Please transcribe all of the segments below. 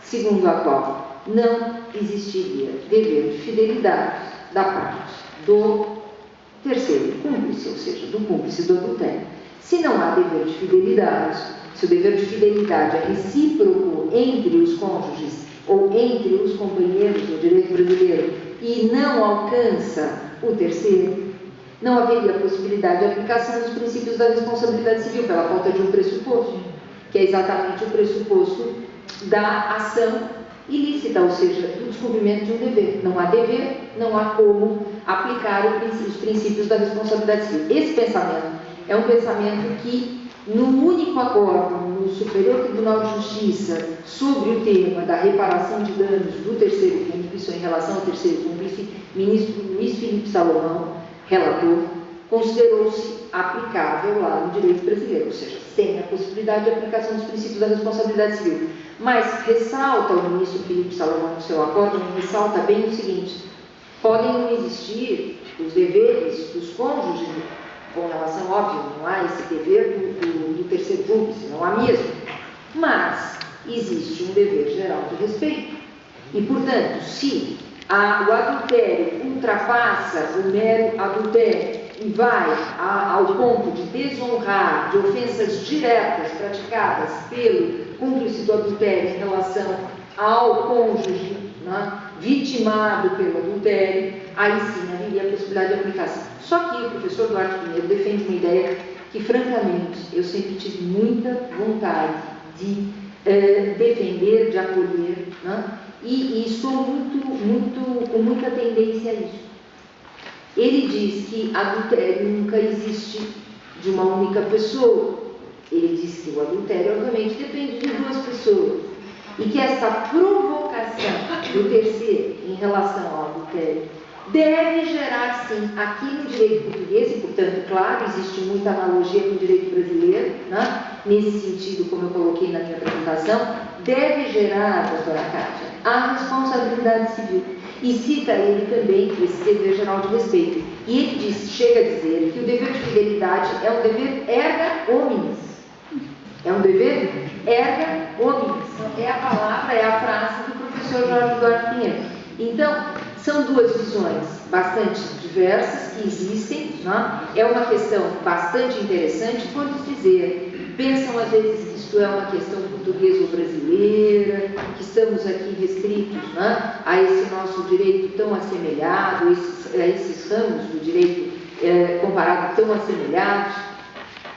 segundo a qual não existiria dever de fidelidade da parte do terceiro cúmplice, ou seja, do cúmplice do adultério. Se não há dever de fidelidade, se o dever de fidelidade é recíproco entre os cônjuges ou entre os companheiros do direito brasileiro e não alcança o terceiro, não haveria possibilidade de aplicação dos princípios da responsabilidade civil pela falta de um pressuposto, que é exatamente o pressuposto da ação ilícita, ou seja, do descumprimento de um dever. Não há dever, não há como aplicar os princípios da responsabilidade civil. Esse pensamento é um pensamento que, no único acordo no Superior Tribunal de Justiça sobre o tema da reparação de danos do terceiro cúmplice, ou em relação ao terceiro cúmplice, ministro Luiz Felipe Salomão, relator, considerou-se aplicável lá no direito brasileiro, ou seja, sem a possibilidade de aplicação dos princípios da responsabilidade civil. Mas ressalta o ministro Felipe Salomão no seu acordo, ressalta bem o seguinte: podem não existir os deveres dos cônjuges com relação, óbvio, não há esse dever do terceiro cúmplice, não há mesmo, mas existe um dever geral de respeito. E, portanto, se o adultério ultrapassa o mero adultério e vai ao ponto de desonrar, de ofensas diretas praticadas pelo cúmplice do adultério em relação ao cônjuge, né, vitimado pelo adultério, aí sim haveria a possibilidade de aplicação. Só que o professor Duarte Pinheiro defende uma ideia que, francamente, eu sempre tive muita vontade de defender, de acolher, né, e estou com muita tendência a isso. Ele diz que adultério nunca existe de uma única pessoa. Ele diz que o adultério, obviamente, depende de duas pessoas. E que essa provocação do terceiro em relação ao adultério deve gerar, sim, aqui no direito português, e, portanto, claro, existe muita analogia com o direito brasileiro, né? Nesse sentido, como eu coloquei na minha apresentação, deve gerar, doutora Kátia, a responsabilidade civil. E cita ele também esse dever geral de respeito. E ele chega a dizer que o dever de fidelidade é um dever erga omnes. É um dever erga omnes. É a palavra, é a frase do professor Jorge Duarte Pinheiro. Então, são duas visões bastante diversas que existem, né? É uma questão bastante interessante, pode dizer, pensam às vezes que isto é uma questão portuguesa ou brasileira, que estamos aqui restritos, né, a esse nosso direito tão assemelhado, a esses ramos do direito comparado tão assemelhados.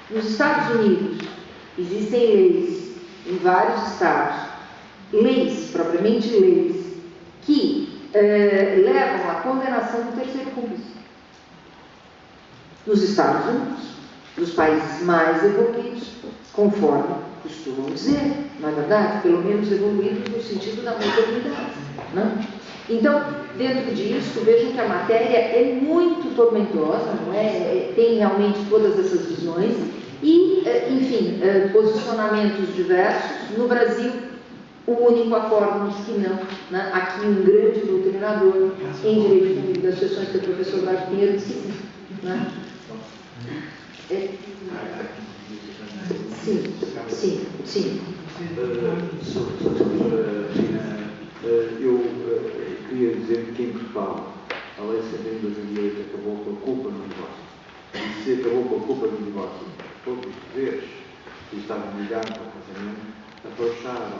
Nos Estados Unidos existem leis, em vários estados, leis, propriamente leis, que levam à condenação do terceiro cúmplice. Nos Estados Unidos, nos países mais evoluídos, conforme costumam dizer, na verdade, pelo menos evoluídos no sentido da modernidade, né? Então, dentro disso, vejam que a matéria é muito tormentosa, não é? Tem realmente todas essas visões e, enfim, posicionamentos diversos. No Brasil, o único acordo diz que não, né? Aqui um grande doutrinador em direito público das sessões, que é o professor Duarte Pinheiro, disse que sim, né? Sim. Eu queria dizer que em Portugal a lei 71 de 2008 acabou com a culpa no divórcio. E se acabou com a culpa no divórcio, todos os deveres que estavam ligados ao casamento afrouxaram,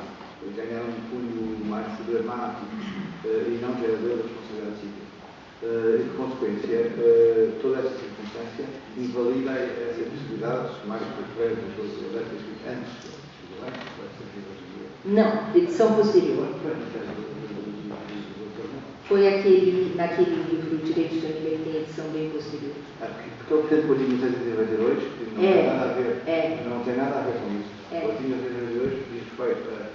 ganharam um cunho mais dramático e não gerador da responsabilidade civil. E, por consequência, toda essa circunstância invalida essa possibilidade de mais concreta das coisas elétricas antes do Não, edição posterior. Foi naquele livro Direito de Família que tem edição bem posterior. Porque o artigo 1892, que não tem nada a ver, não tem nada a ver com isso. O artigo 1892 diz respeito à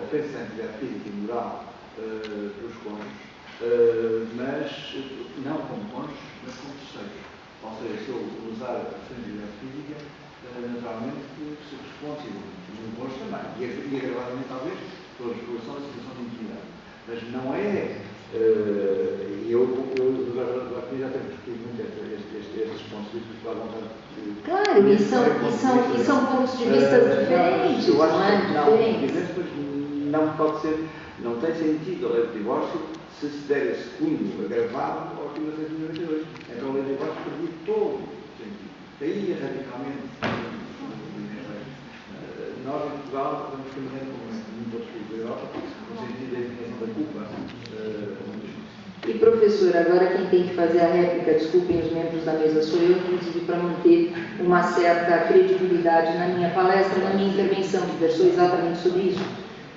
ofensa à atividade física e moral dos cônjuges, mas não como cônjuges, mas como terceiros. Ou seja, se eu usar a atividade física, naturalmente se responde no imposto também. E agravadamente, talvez, pela regulação da situação de intimidade. Mas não é. E eu já tenho discutido muito estes pontos de vista, à vontade. Claro, e são pontos de vista diferentes. Eu acho que não, não pode ser, não tem sentido a lei do divórcio se der esse cunho agravado ao artigo 1992. Então a lei do divórcio perdeu todo o sentido. Daí radicalmente, nós em Portugal estamos caminhando como muitos outros países da Europa, no sentido da eliminação da culpa. E professor, agora quem tem que fazer a réplica, desculpem os membros da mesa, sou eu, inclusive para manter uma certa credibilidade na minha palestra, na minha intervenção, que versou exatamente sobre isso,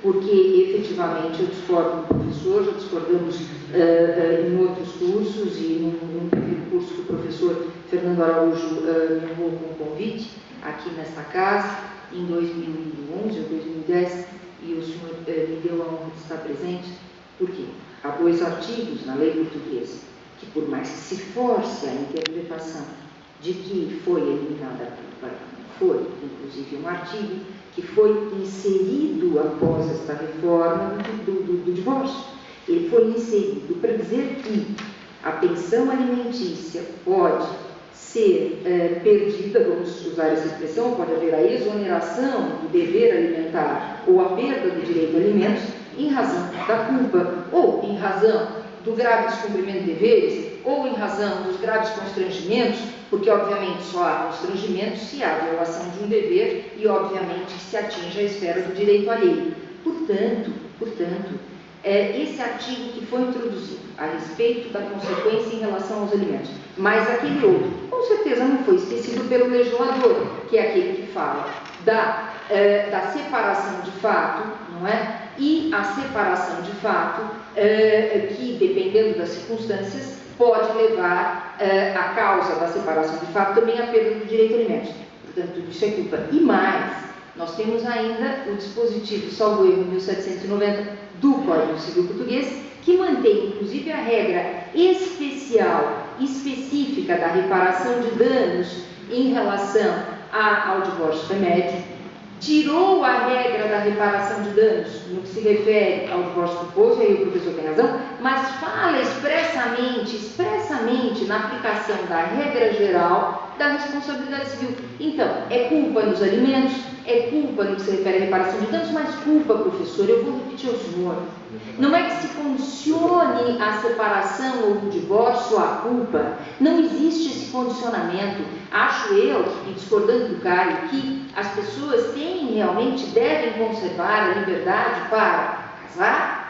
porque efetivamente eu discordo do professor, já discordamos em outros cursos e num primeiro curso que o professor Fernando Araújo me honrou com o convite aqui nesta casa, em 2011 ou 2010, e o senhor me deu a honra de estar presente. Por quê? Há 2 artigos na lei portuguesa que, por mais que se force a interpretação de que foi eliminada a culpa, foi, inclusive, um artigo que foi inserido após esta reforma do divórcio. Ele foi inserido para dizer que a pensão alimentícia pode ser perdida, vamos usar essa expressão, pode haver a exoneração do dever alimentar ou a perda do direito a alimentos em razão da culpa, ou em razão do grave descumprimento de deveres, ou em razão dos graves constrangimentos, porque obviamente só há constrangimento se há violação de um dever e obviamente se atinge a esfera do direito alheio. Portanto, esse artigo que foi introduzido a respeito da consequência em relação aos alimentos, mas aquele outro, com certeza não foi esquecido pelo legislador, que é aquele que fala da separação de fato, não é? E a separação de fato, que dependendo das circunstâncias, pode levar a causa da separação de fato também à perda do direito a alimentos. Portanto, tudo isso é culpa. E mais, nós temos ainda o dispositivo, salvo erro, 1790 do Código Civil Português, que mantém, inclusive, a regra específica da reparação de danos em relação ao divórcio remédio, tirou a regra da reparação de danos no que se refere ao divórcio culposo, e aí o professor tem razão, mas fala expressamente na aplicação da regra geral da responsabilidade civil. Então, é culpa nos alimentos, é culpa no que se refere à reparação de danos, mas culpa, professor, eu vou repetir ao senhor, não é que se condicione a separação ou o divórcio à culpa, não existe esse condicionamento. Acho eu, e discordando do Caio, que as pessoas devem conservar a liberdade para casar,